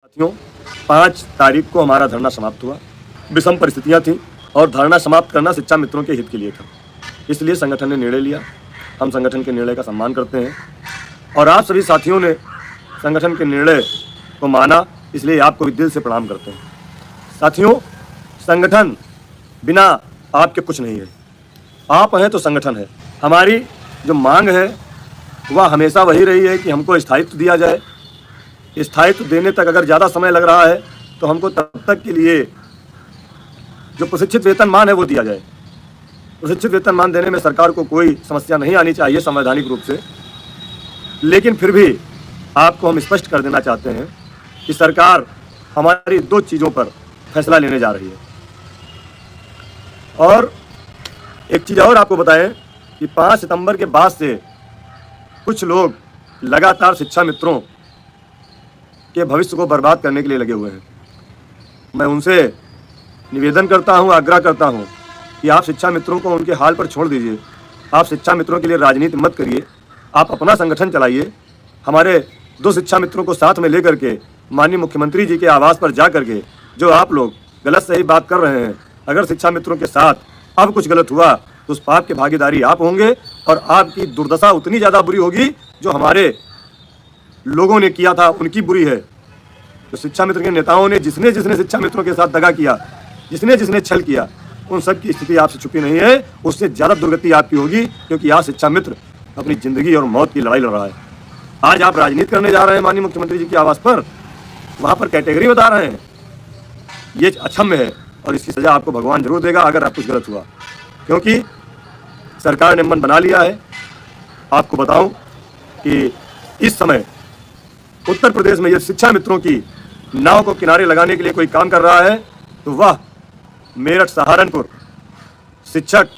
साथियों, 5 तारीख को हमारा धरना समाप्त हुआ। विषम परिस्थितियां थीं और धरना समाप्त करना शिक्षा मित्रों के हित के लिए था। इसलिए संगठन ने निर्णय लिया। हम संगठन के निर्णय का सम्मान करते हैं और आप सभी साथियों ने संगठन के निर्णय को माना, इसलिए आपको भी दिल से प्रणाम करते हैं। साथियों, संगठन बिना आपके कुछ नहीं है। आप हैं तो संगठन है। हमारी जो मांग है वह हमेशा वही रही है कि हमको स्थायित्व दिया जाए। स्थायित्व देने तक अगर ज़्यादा समय लग रहा है तो हमको तब तक के लिए जो प्रशिक्षित वेतनमान है वो दिया जाए। प्रशिक्षित वेतनमान देने में सरकार को कोई समस्या नहीं आनी चाहिए संवैधानिक रूप से, लेकिन फिर भी आपको हम स्पष्ट कर देना चाहते हैं कि सरकार हमारी 2 चीज़ों पर फैसला लेने जा रही है। और एक चीज़ और आपको बताएं कि 5 सितंबर के बाद से कुछ लोग लगातार शिक्षा मित्रों के भविष्य को बर्बाद करने के लिए लगे हुए हैं। मैं उनसे निवेदन करता हूं, आग्रह करता हूं कि आप शिक्षा मित्रों को उनके हाल पर छोड़ दीजिए। आप शिक्षा मित्रों के लिए राजनीति मत करिए, आप अपना संगठन चलाइए। हमारे 2 शिक्षा मित्रों को साथ में लेकर के माननीय मुख्यमंत्री जी के आवास पर जा करके जो आप लोग गलत सही बात कर रहे हैं, अगर शिक्षा मित्रों के साथ अब कुछ गलत हुआ तो उस पाप के भागीदारी आप होंगे और आपकी दुर्दशा उतनी ज़्यादा बुरी होगी जो हमारे लोगों ने किया था उनकी बुरी है। तो शिक्षा मित्र के नेताओं ने जिसने जिसने शिक्षा मित्रों के साथ दगा किया, जिसने जिसने छल किया, उन सब की स्थिति आपसे छुपी नहीं है। उससे ज़्यादा दुर्गति आपकी होगी, क्योंकि आज शिक्षा मित्र अपनी ज़िंदगी और मौत की लड़ाई लड़ रहा है। आज आप राजनीति करने जा रहे हैं माननीय मुख्यमंत्री जी के आवास पर, वहाँ पर कैटेगरी बता रहे हैं। ये अक्षम्य है और इसकी सज़ा आपको भगवान जरूर देगा अगर आप कुछ गलत हुआ, क्योंकि सरकार ने मन बना लिया है। आपको बताऊं कि इस समय उत्तर प्रदेश में यदि शिक्षा मित्रों की नाव को किनारे लगाने के लिए कोई काम कर रहा है तो वह मेरठ सहारनपुर शिक्षक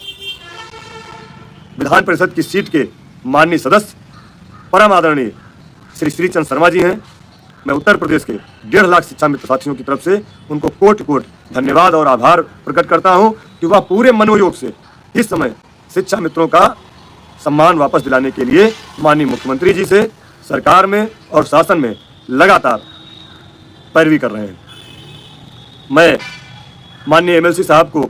विधान परिषद की सीट के माननीय सदस्य परम आदरणीय श्री श्रीचंद शर्मा जी हैं। मैं उत्तर प्रदेश के 1.5 लाख शिक्षा मित्र साथियों की तरफ से उनको कोटि कोटि धन्यवाद और आभार प्रकट करता हूं कि वह पूरे मनोयोग से इस समय शिक्षा मित्रों का सम्मान वापस दिलाने के लिए माननीय मुख्यमंत्री जी से सरकार में और शासन में लगातार पैरवी कर रहे हैं। मैं माननीय एमएलसी साहब को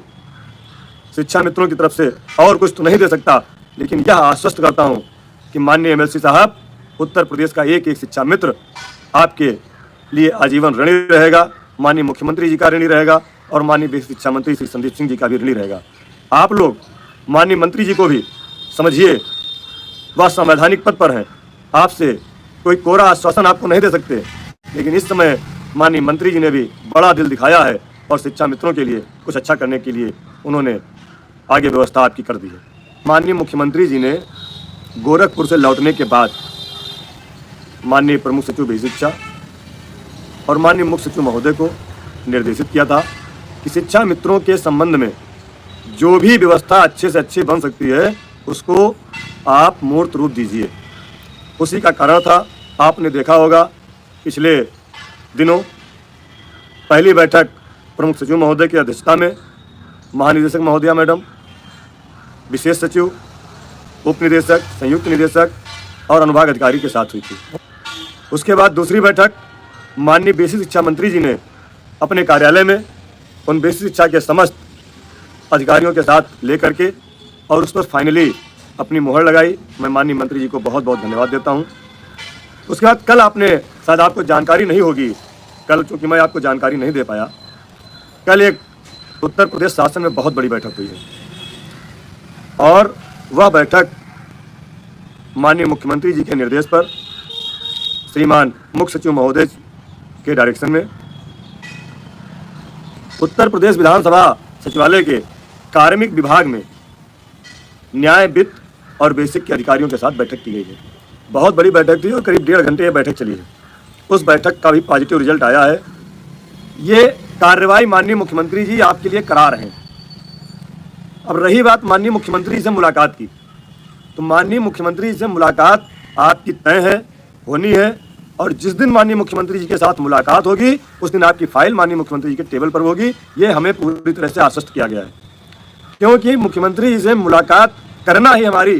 शिक्षा मित्रों की तरफ से और कुछ तो नहीं दे सकता, लेकिन यह आश्वस्त करता हूं कि माननीय एमएलसी साहब, उत्तर प्रदेश का एक एक शिक्षा मित्र आपके लिए आजीवन ऋणी रहेगा। माननीय मुख्यमंत्री जी का ऋणी रहेगा और माननीय शिक्षा मंत्री श्री संदीप सिंह जी का भी ऋणी रहेगा। आप लोग माननीय मंत्री जी को भी समझिए, वह संवैधानिक पद पर हैं। आपसे कोई कोरा आश्वासन आपको नहीं दे सकते, लेकिन इस समय माननीय मंत्री जी ने भी बड़ा दिल दिखाया है और शिक्षा मित्रों के लिए कुछ अच्छा करने के लिए उन्होंने आगे व्यवस्था आपकी कर दी है। माननीय मुख्यमंत्री जी ने गोरखपुर से लौटने के बाद माननीय प्रमुख सचिव विधि शिक्षा और माननीय मुख्य सचिव महोदय को निर्देशित किया था कि शिक्षा मित्रों के संबंध में जो भी व्यवस्था अच्छे से अच्छी बन सकती है उसको आप मूर्त रूप दीजिए। उसी का कारण था, आपने देखा होगा पिछले दिनों पहली बैठक प्रमुख सचिव महोदय की अध्यक्षता में महानिदेशक महोदया मैडम, विशेष सचिव, उप निदेशक, संयुक्त निदेशक और अनुभाग अधिकारी के साथ हुई थी। उसके बाद दूसरी बैठक माननीय बेसिक शिक्षा मंत्री जी ने अपने कार्यालय में उन बेसिक शिक्षा के समस्त अधिकारियों के साथ लेकर के और उस पर फाइनली अपनी मोहर लगाई। मैं माननीय मंत्री जी को बहुत बहुत धन्यवाद देता हूं। उसके बाद कल आपने, शायद आपको जानकारी नहीं होगी, कल चूँकि मैं आपको जानकारी नहीं दे पाया, कल एक उत्तर प्रदेश शासन में बहुत बड़ी बैठक हुई है और वह बैठक माननीय मुख्यमंत्री जी के निर्देश पर श्रीमान मुख्य सचिव महोदय के डायरेक्शन में उत्तर प्रदेश विधानसभा सचिवालय के कार्मिक विभाग में न्याय, वित्त और बेसिक के अधिकारियों के साथ बैठक की गई है। बहुत बड़ी बैठक थी और करीब 1.5 घंटे ये बैठक चली है। उस बैठक का भी पॉजिटिव रिजल्ट आया है। ये कार्रवाई माननीय मुख्यमंत्री जी आपके लिए करा रहे हैं। अब रही बात माननीय मुख्यमंत्री से मुलाकात की, तो माननीय मुख्यमंत्री से मुलाकात आपकी तय है, होनी है और जिस दिन माननीय मुख्यमंत्री जी के साथ मुलाकात होगी उस दिन आपकी फाइल माननीय मुख्यमंत्री जी के टेबल पर होगी। ये हमें पूरी तरह से आश्वस्त किया गया है, क्योंकि मुख्यमंत्री जी से मुलाकात करना ही हमारी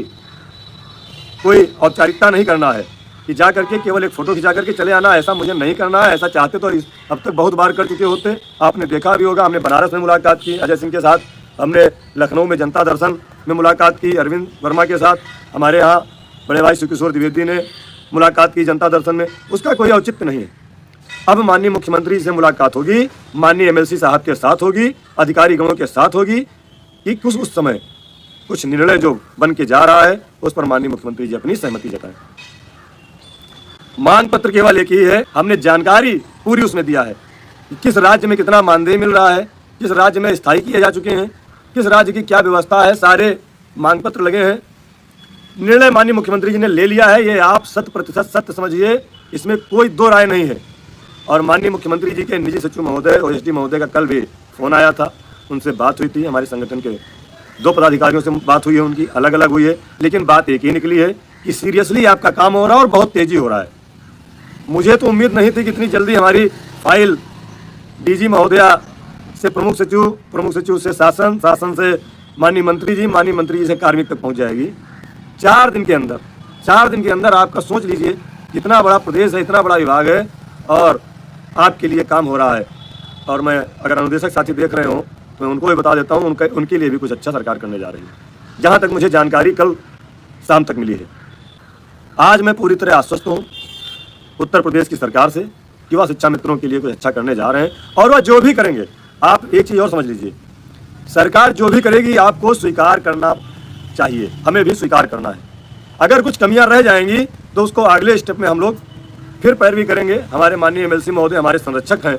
कोई औपचारिकता नहीं करना है कि कि जा करके केवल एक फ़ोटो खिंचा करके चले आना, ऐसा मुझे नहीं करना है। ऐसा चाहते तो अब तक बहुत बार कर चुके होते। आपने देखा भी होगा, हमने बनारस में मुलाकात की अजय सिंह के साथ, हमने लखनऊ में जनता दर्शन में मुलाकात की अरविंद वर्मा के साथ, हमारे यहाँ बड़े भाई शिवकिशोर द्विवेदी ने मुलाकात की जनता दर्शन में। उसका कोई औचित्य नहीं है। अब माननीय मुख्यमंत्री से मुलाकात होगी, माननीय एमएलसी साहब के साथ होगी, अधिकारी गणों के साथ होगी कि कुछ उस समय कुछ निर्णय जो बन के जा रहा है उस पर माननीय मुख्यमंत्री जी अपनी सहमति जताएं। मांग पत्र केवल एक ही है, हमने जानकारी पूरी उसमें दिया है कि किस राज्य में कितना मानदेय मिल रहा है, किस राज्य में स्थायी किए जा चुके हैं, किस राज्य की क्या व्यवस्था है, सारे मांग पत्र लगे हैं। निर्णय माननीय मुख्यमंत्री जी ने ले लिया है, ये आप 100% सत्य समझिए, इसमें कोई दो राय नहीं है। और माननीय मुख्यमंत्री जी के निजी सचिव महोदय और एसडी महोदय का कल भी फोन आया था, उनसे बात हुई थी। हमारे संगठन के 2 पदाधिकारियों से बात हुई है, उनकी अलग अलग हुई है, लेकिन बात एक ही निकली है कि सीरियसली आपका काम हो रहा है और बहुत तेजी हो रहा है। मुझे तो उम्मीद नहीं थी कि इतनी जल्दी हमारी फाइल डीजी महोदया से प्रमुख सचिव से शासन से माननीय मंत्री जी से कार्मिक तक पहुंच जाएगी। 4 दिन के अंदर आपका सोच लीजिए, इतना बड़ा प्रदेश है, इतना बड़ा विभाग है और आपके लिए काम हो रहा है। और मैं अगर अनुदेशक साथी देख रहे हो तो मैं उनको भी बता देता हूँ, उनके लिए भी कुछ अच्छा सरकार करने जा रही है। जहाँ तक मुझे जानकारी कल शाम तक मिली है, आज मैं पूरी तरह आश्वस्त हूँ उत्तर प्रदेश की सरकार से कि वह शिक्षा मित्रों के लिए कुछ अच्छा करने जा रहे हैं। और वह जो भी करेंगे, आप एक चीज़ और समझ लीजिए, सरकार जो भी करेगी आपको स्वीकार करना चाहिए, हमें भी स्वीकार करना है। अगर कुछ कमियां रह जाएंगी तो उसको अगले स्टेप में हम लोग फिर पैरवी करेंगे। हमारे माननीय एमएलसी महोदय हमारे संरक्षक हैं,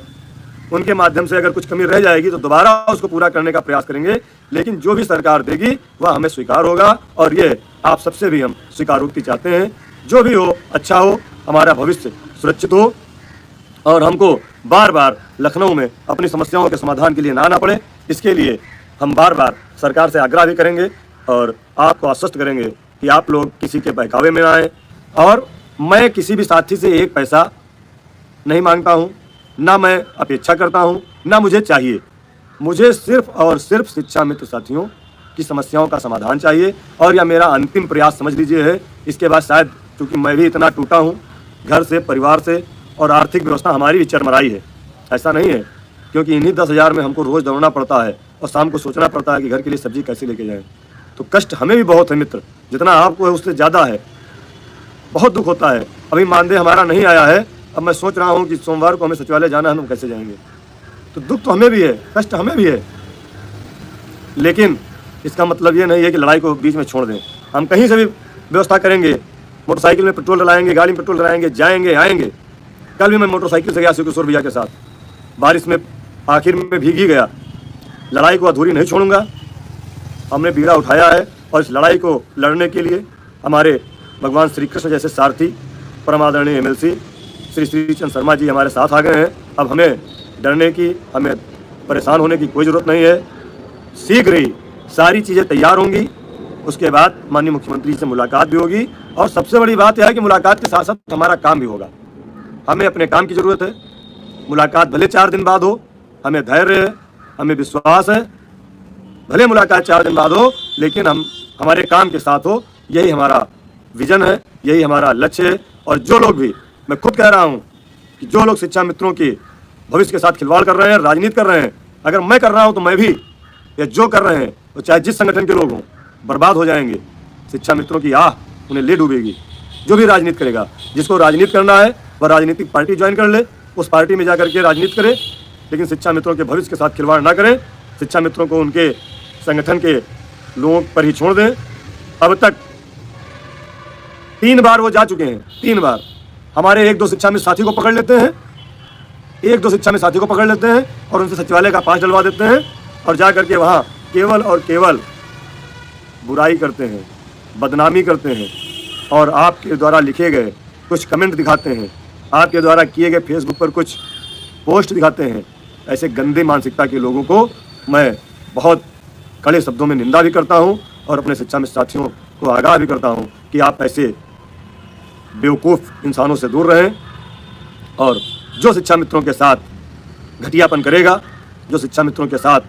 उनके माध्यम से अगर कुछ कमी रह जाएगी तो दोबारा उसको पूरा करने का प्रयास करेंगे। लेकिन जो भी सरकार देगी वह हमें स्वीकार होगा और ये आप सबसे भी हम स्वीकारोक्ति चाहते हैं। जो भी हो, अच्छा हो, हमारा भविष्य सुरक्षित हो और हमको बार बार लखनऊ में अपनी समस्याओं के समाधान के लिए ना आना पड़े, इसके लिए हम बार बार सरकार से आग्रह भी करेंगे और आपको आश्वस्त करेंगे कि आप लोग किसी के बहकावे में ना आए। और मैं किसी भी साथी से 1 पैसा नहीं मांगता हूँ, ना मैं अपेक्षा करता हूँ, ना मुझे चाहिए। मुझे सिर्फ और सिर्फ शिक्षा मित्र साथियों की समस्याओं का समाधान चाहिए और यह मेरा अंतिम प्रयास समझ लीजिए है। इसके बाद शायद, क्योंकि मैं भी इतना टूटा हूँ घर से, परिवार से, और आर्थिक व्यवस्था हमारी भी चरमराई है। ऐसा नहीं है, क्योंकि इन्हीं 10,000 में हमको रोज़ दौड़ना पड़ता है और शाम को सोचना पड़ता है कि घर के लिए सब्जी कैसे लेके जाएं। तो कष्ट हमें भी बहुत है मित्र, जितना आपको है उससे ज़्यादा है। बहुत दुख होता है। अभी मानदेय हमारा नहीं आया है, अब मैं सोच रहा हूँ कि सोमवार को हमें सचिवालय जाना है, हम कैसे जाएंगे। तो दुख तो हमें भी है, कष्ट हमें भी है, लेकिन इसका मतलब ये नहीं है कि लड़ाई को बीच में छोड़ दें। हम कहीं से भी व्यवस्था करेंगे, मोटरसाइकिल में पेट्रोल डलाएंगे, गाड़ी में पेट्रोल डलाएंगे, जाएंगे आएंगे। कल भी मैं मोटरसाइकिल से गया शिवकिशोर भैया के साथ, बारिश में आखिर में भीग ही गया। लड़ाई को अधूरी नहीं छोड़ूंगा। हमने बीड़ा उठाया है और इस लड़ाई को लड़ने के लिए हमारे भगवान श्री कृष्ण जैसे सारथी परम आदरणीय एमएलसी श्री श्रीचंद शर्मा जी हमारे साथ आ गए हैं। अब हमें डरने की, हमें परेशान होने की कोई ज़रूरत नहीं है। शीघ्र ही सारी चीज़ें तैयार होंगी, उसके बाद माननीय मुख्यमंत्री से मुलाकात भी होगी। और सबसे बड़ी बात यह है कि मुलाकात के साथ साथ हमारा काम भी होगा। हमें अपने काम की ज़रूरत है। मुलाकात भले 4 दिन बाद हो, हमें धैर्य है, हमें विश्वास है। भले मुलाकात 4 दिन बाद हो, लेकिन हम हमारे काम के साथ हो। यही हमारा विजन है, यही हमारा लक्ष्य है। और जो लोग भी, मैं खुद कह रहा हूँ कि जो लोग शिक्षा मित्रों के भविष्य के साथ खिलवाड़ कर रहे हैं, राजनीति कर रहे हैं, अगर मैं कर रहा हूँ तो मैं भी, या जो कर रहे हैं तो चाहे जिस संगठन के लोग हों, बर्बाद हो जाएंगे। शिक्षा मित्रों की आह उन्हें ले डूबेगी। जो भी राजनीति करेगा, जिसको राजनीति करना है वह राजनीतिक पार्टी ज्वाइन कर ले, उस पार्टी में जाकर के राजनीति करे, लेकिन शिक्षा मित्रों के भविष्य के साथ खिलवाड़ ना करें। शिक्षा मित्रों को उनके संगठन के लोगों पर ही छोड़ दें। अब तक 3 बार वो जा चुके हैं, 3 बार। हमारे 1-2 शिक्षा मित्र साथी को पकड़ लेते हैं, 1-2 शिक्षा मित्र साथी को पकड़ लेते हैं और उनसे सचिवालय का पास डलवा देते हैं और जा करके वहाँ केवल और केवल बुराई करते हैं, बदनामी करते हैं और आपके द्वारा लिखे गए कुछ कमेंट दिखाते हैं, आपके द्वारा किए गए फेसबुक पर कुछ पोस्ट दिखाते हैं। ऐसे गंदे मानसिकता के लोगों को मैं बहुत कड़े शब्दों में निंदा भी करता हूं और अपने शिक्षा मित्र साथियों को आगाह भी करता हूं कि आप ऐसे बेवकूफ़ इंसानों से दूर रहें। और जो शिक्षा मित्रों के साथ घटियापन करेगा, जो शिक्षा मित्रों के साथ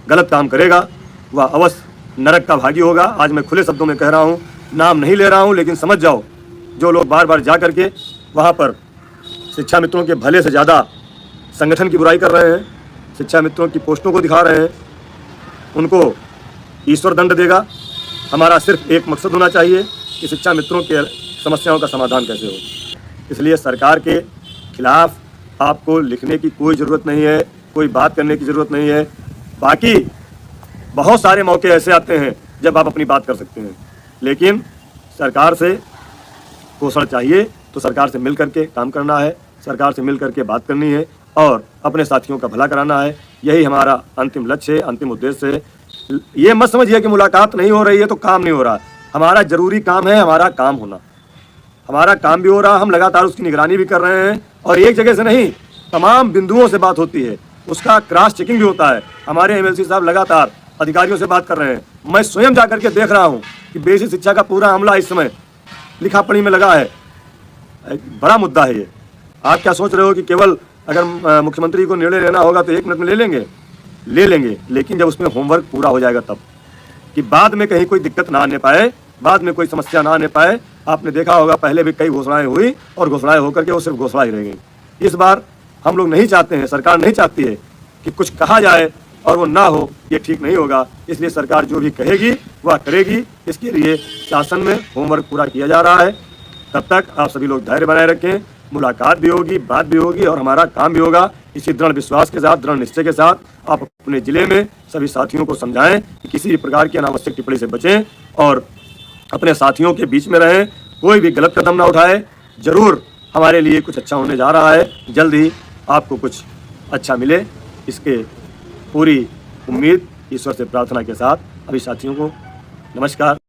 गलत काम करेगा, वह अवश्य नरक का भागी होगा। आज मैं खुले शब्दों में कह रहा हूँ, नाम नहीं ले रहा हूँ, लेकिन समझ जाओ जो लोग बार बार जा करके वहाँ पर शिक्षा मित्रों के भले से ज़्यादा संगठन की बुराई कर रहे हैं, शिक्षा मित्रों की पोस्टों को दिखा रहे हैं, उनको ईश्वर दंड देगा। हमारा सिर्फ एक मकसद होना चाहिए कि शिक्षा मित्रों के समस्याओं का समाधान कैसे हो। इसलिए सरकार के खिलाफ आपको लिखने की कोई ज़रूरत नहीं है, कोई बात करने की ज़रूरत नहीं है। बाकी बहुत सारे मौके ऐसे आते हैं जब आप अपनी बात कर सकते हैं, लेकिन सरकार से पोषण चाहिए तो सरकार से मिल करके काम करना है, सरकार से मिल करके बात करनी है और अपने साथियों का भला कराना है। यही हमारा अंतिम लक्ष्य है, अंतिम उद्देश्य है। ये मत समझिए कि मुलाकात नहीं हो रही है तो काम नहीं हो रहा। हमारा जरूरी काम है हमारा काम होना। हमारा काम भी हो रहा, हम लगातार उसकी निगरानी भी कर रहे हैं और एक जगह से नहीं, तमाम बिंदुओं से बात होती है, उसका क्रॉस चेकिंग भी होता है। हमारे एमएलसी साहब लगातार अधिकारियों से बात कर रहे हैं। मैं स्वयं जा करके देख रहा हूँ कि बेसिक शिक्षा का पूरा अमला इस समय लिखा पढ़ी में लगा है। बड़ा मुद्दा है ये। आप क्या सोच रहे हो कि केवल अगर मुख्यमंत्री को निर्णय लेना होगा तो 1 मिनट में ले लेंगे, लेकिन जब उसमें होमवर्क पूरा हो जाएगा तब, कि बाद में कहीं कोई दिक्कत ना आने पाए, बाद में कोई समस्या ना आने पाए। आपने देखा होगा पहले भी कई घोषणाएं हुई और घोषणाएं होकर के वो सिर्फ घोषणा ही रह गई। इस बार हम लोग नहीं चाहते हैं, सरकार नहीं चाहती है कि कुछ कहा जाए और वो ना हो, ये ठीक नहीं होगा। इसलिए सरकार जो भी कहेगी वह करेगी। इसके लिए शासन में होमवर्क पूरा किया जा रहा है। तब तक आप सभी लोग धैर्य बनाए रखें, मुलाकात भी होगी, बात भी होगी और हमारा काम भी होगा। इसी दृढ़ विश्वास के साथ, दृढ़ निश्चय के साथ आप अपने जिले में सभी साथियों को समझाएं कि किसी भी प्रकार की अनावश्यक टिप्पणी से बचें और अपने साथियों के बीच में रहें, कोई भी गलत कदम ना उठाए। जरूर हमारे लिए कुछ अच्छा होने जा रहा है, जल्द ही आपको कुछ अच्छा मिले, इसके पूरी उम्मीद ईश्वर से प्रार्थना के साथ अभी साथियों को नमस्कार।